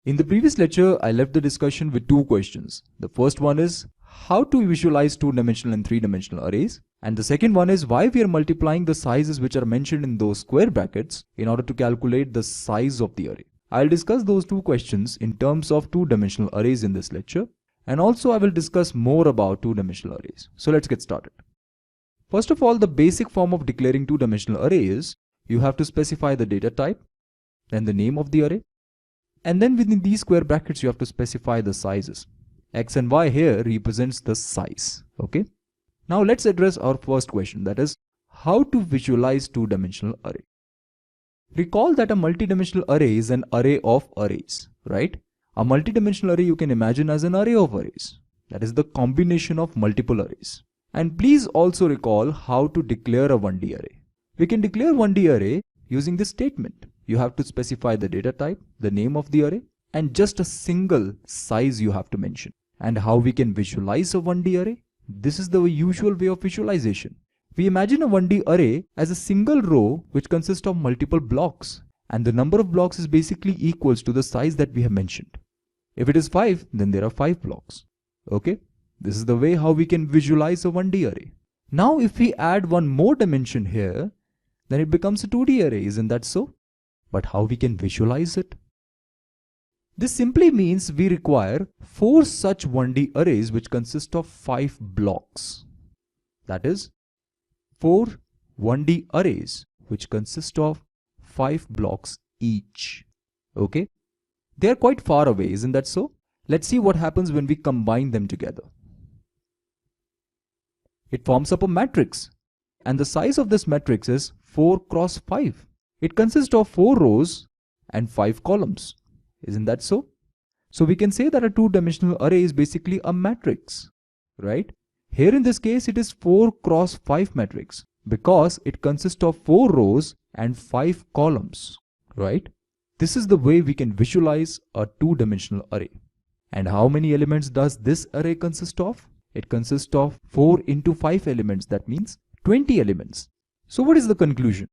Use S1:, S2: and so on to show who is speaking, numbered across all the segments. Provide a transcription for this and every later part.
S1: In the previous lecture, I left the discussion with two questions. The first one is how to visualize two-dimensional and three-dimensional arrays. And the second one is why we are multiplying the sizes which are mentioned in those square brackets in order to calculate the size of the array. I'll discuss those two questions in terms of two-dimensional arrays in this lecture. And also I will discuss more about two-dimensional arrays. So let's get started. First of all, the basic form of declaring two-dimensional array is you have to specify the data type, then the name of the array, and then within these square brackets you have to specify the sizes. X and Y here represents the size. Okay. Now let's address our first question, that is how to visualize two-dimensional array. Recall that a multi-dimensional array is an array of arrays, right? A multi-dimensional array you can imagine as an array of arrays. That is the combination of multiple arrays. And please also recall how to declare a 1D array. We can declare 1D array using this statement. You have to specify the data type, the name of the array, and just a single size you have to mention. And how we can visualize a 1D array? This is the usual way of visualization. We imagine a 1D array as a single row which consists of multiple blocks, and the number of blocks is basically equals to the size that we have mentioned. If it is 5, then there are 5 blocks. Okay? This is the way how we can visualize a 1D array. Now if we add one more dimension here, then it becomes a 2D array, isn't that so? But how we can visualize it? This simply means we require 4 such 1D arrays which consist of 5 blocks. That is 4 1D arrays which consist of 5 blocks each. Okay? They are quite far away, isn't that so? Let's see what happens when we combine them together. It forms up a matrix, and the size of this matrix is 4 cross 5. It consists of 4 rows and 5 columns. Isn't that so? So we can say that a two-dimensional array is basically a matrix, right? Here in this case it is 4 cross 5 matrix because it consists of 4 rows and 5 columns, right? This is the way we can visualize a two-dimensional array. And how many elements does this array consist of? It consists of 4 into 5 elements. That means 20 elements. So what is the conclusion?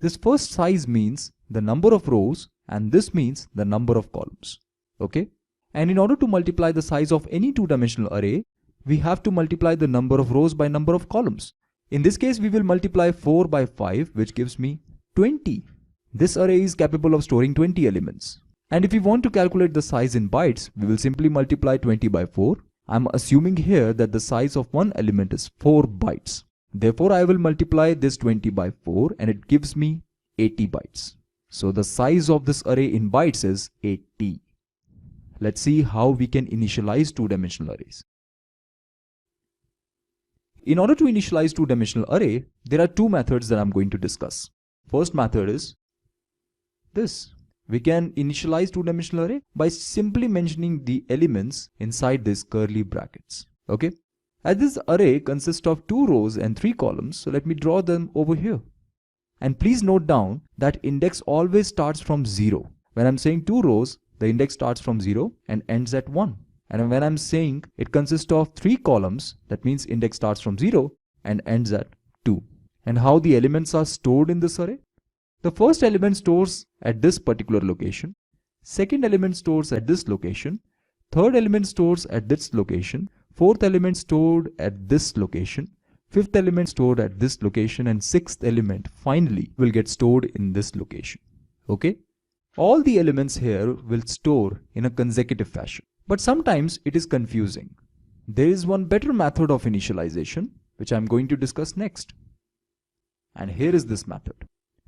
S1: This first size means the number of rows and this means the number of columns. Okay? And in order to multiply the size of any two-dimensional array, we have to multiply the number of rows by number of columns. In this case, we will multiply 4 by 5, which gives me 20. This array is capable of storing 20 elements. And if we want to calculate the size in bytes, we will simply multiply 20 by 4. I'm assuming here that the size of one element is 4 bytes. Therefore, I will multiply this 20 by 4 and it gives me 80 bytes. So the size of this array in bytes is 80. Let's see how we can initialize two-dimensional arrays. In order to initialize two-dimensional array, there are two methods that I'm going to discuss. First method is this. We can initialize two-dimensional array by simply mentioning the elements inside these curly brackets. Okay? As this array consists of 2 rows and 3 columns, so let me draw them over here. And please note down that index always starts from 0. When I'm saying 2 rows, the index starts from 0 and ends at 1. And when I'm saying it consists of 3 columns, that means index starts from 0 and ends at 2. And how the elements are stored in this array? The first element stores at this particular location. Second element stores at this location. Third element stores at this location. Fourth element stored at this location. Fifth element stored at this location. And sixth element finally will get stored in this location. Okay? All the elements here will store in a consecutive fashion. But sometimes it is confusing. There is one better method of initialization which I am going to discuss next. And here is this method.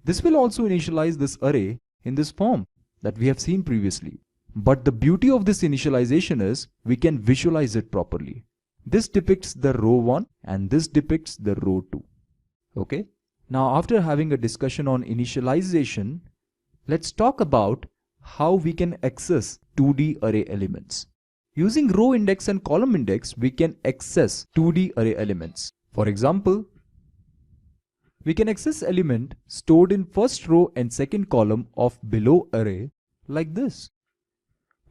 S1: This will also initialize this array in this form that we have seen previously. But the beauty of this initialization is we can visualize it properly. This depicts the row 1 and this depicts the row 2. Okay? Now after having a discussion on initialization, let's talk about how we can access 2D array elements. Using row index and column index, we can access 2D array elements. For example, we can access element stored in first row and second column of below array like this.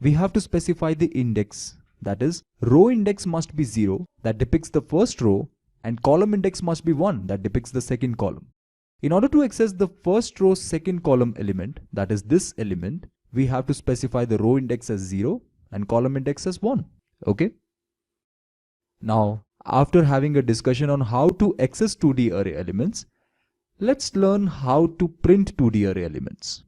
S1: We have to specify the index, that is, row index must be 0, that depicts the first row, and column index must be 1, that depicts the second column. In order to access the first row second column element, that is this element, we have to specify the row index as 0 and column index as 1. Okay. Now, after having a discussion on how to access 2D array elements, let's learn how to print 2D array elements.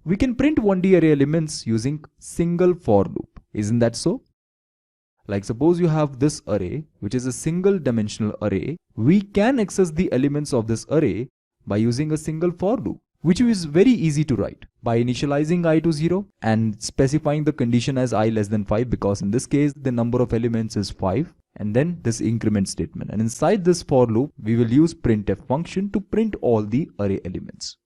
S1: We can print 1D array elements using single for loop. Isn't that so? Like suppose you have this array, which is a single dimensional array. We can access the elements of this array by using a single for loop, which is very easy to write by initializing I to 0 and specifying the condition as I less than 5, because in this case the number of elements is 5, and then this increment statement. And inside this for loop, we will use printf function to print all the array elements.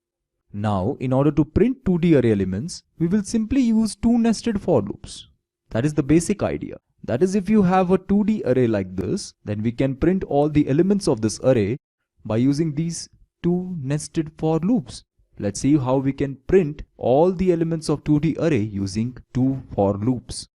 S1: Now, in order to print 2D array elements, we will simply use two nested for loops. That is the basic idea. That is, if you have a 2D array like this, then we can print all the elements of this array by using these two nested for loops. Let's see how we can print all the elements of 2D array using two for loops.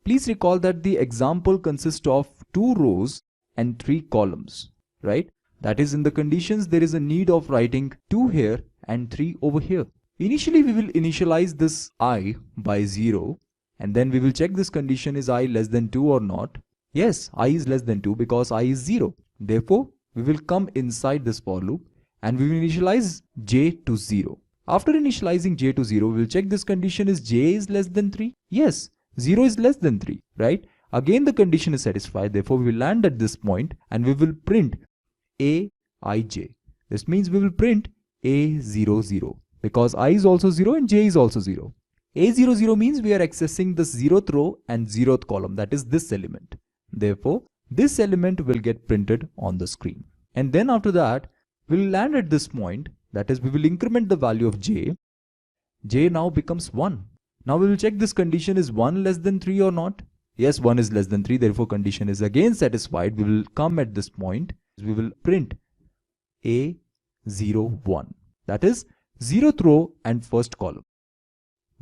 S1: Please recall that the example consists of 2 rows and 3 columns, right? That is, in the conditions there is a need of writing 2 here and 3 over here. Initially we will initialize this I by 0, and then we will check this condition is I less than 2 or not. Yes, I is less than 2 because I is 0. Therefore, we will come inside this for loop and we will initialize j to 0. After initializing j to 0, we will check this condition is j is less than 3. Yes, 0 is less than 3, right? Again the condition is satisfied. Therefore, we will land at this point and we will print aij. This means we will print a00 because I is also 0 and j is also 0. A00 means we are accessing the 0th row and 0th column, that is this element. Therefore, this element will get printed on the screen. And then after that, we will land at this point, that is we will increment the value of j. J now becomes 1. Now we will check this condition is 1 less than 3 or not. Yes, 1 is less than 3, therefore condition is again satisfied. We will come at this point, we will print A01. That is 0th row and first column.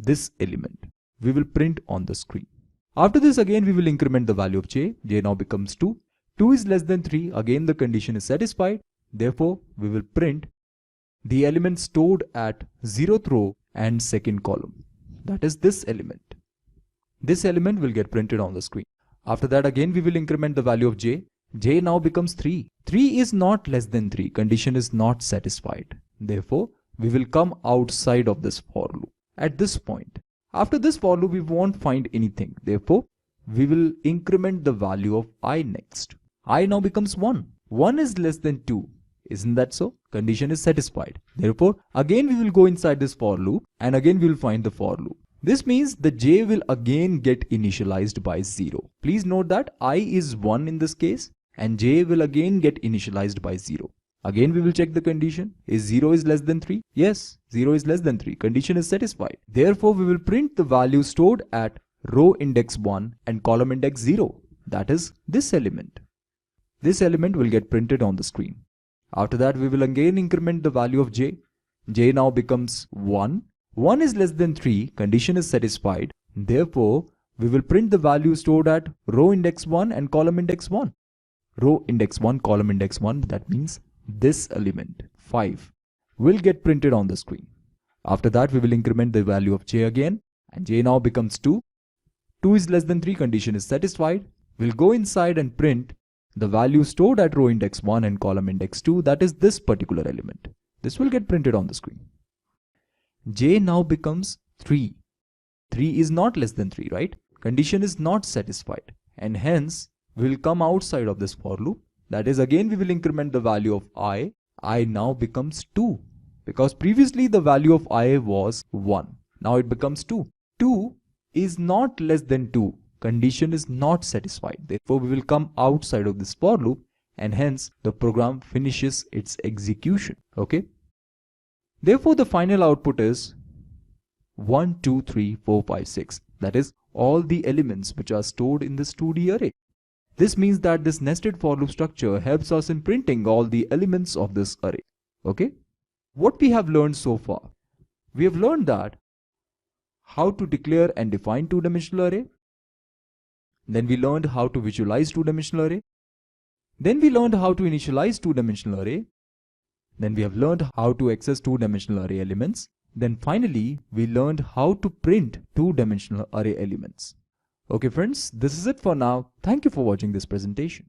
S1: This element we will print on the screen. After this again we will increment the value of j. J now becomes 2. 2 is less than 3. Again the condition is satisfied. Therefore we will print the element stored at 0th row and second column. That is this element. This element will get printed on the screen. After that again we will increment the value of j. J now becomes 3. 3 is not less than 3. Condition is not satisfied. Therefore we will come outside of this for loop. At this point, after this for loop we won't find anything. Therefore, we will increment the value of I next. I now becomes 1. 1 is less than 2. Isn't that so? Condition is satisfied. Therefore, again we will go inside this for loop and again we will find the for loop. This means the j will again get initialized by 0. Please note that I is 1 in this case and j will again get initialized by 0. Again we will check the condition. Is 0 is less than 3? Yes, 0 is less than 3. Condition is satisfied. Therefore, we will print the value stored at row index 1 and column index 0. That is this element. This element will get printed on the screen. After that, we will again increment the value of j. J now becomes 1. 1 is less than 3. Condition is satisfied. Therefore, we will print the value stored at row index 1 and column index 1. Row index 1, column index 1. That means this element 5 will get printed on the screen. After that we will increment the value of j again and j now becomes 2. 2 is less than 3, condition is satisfied. We'll go inside and print the value stored at row index 1 and column index 2, that is this particular element. This will get printed on the screen. J now becomes 3. 3 is not less than 3, right? Condition is not satisfied and hence we will come outside of this for loop. That is, again we will increment the value of I. I now becomes 2 because previously the value of I was 1. Now it becomes 2. 2 is not less than 2. Condition is not satisfied. Therefore, we will come outside of this for loop and hence the program finishes its execution. Okay. Therefore, the final output is 1, 2, 3, 4, 5, 6. That is all the elements which are stored in this 2D array. This means that this nested for loop structure helps us in printing all the elements of this array. Okay. What we have learned so far? We have learned that how to declare and define two-dimensional array. Then we learned how to visualize two-dimensional array. Then we learned how to initialize two-dimensional array. Then we have learned how to access two-dimensional array elements. Then finally, we learned how to print two-dimensional array elements. Okay friends, this is it for now. Thank you for watching this presentation.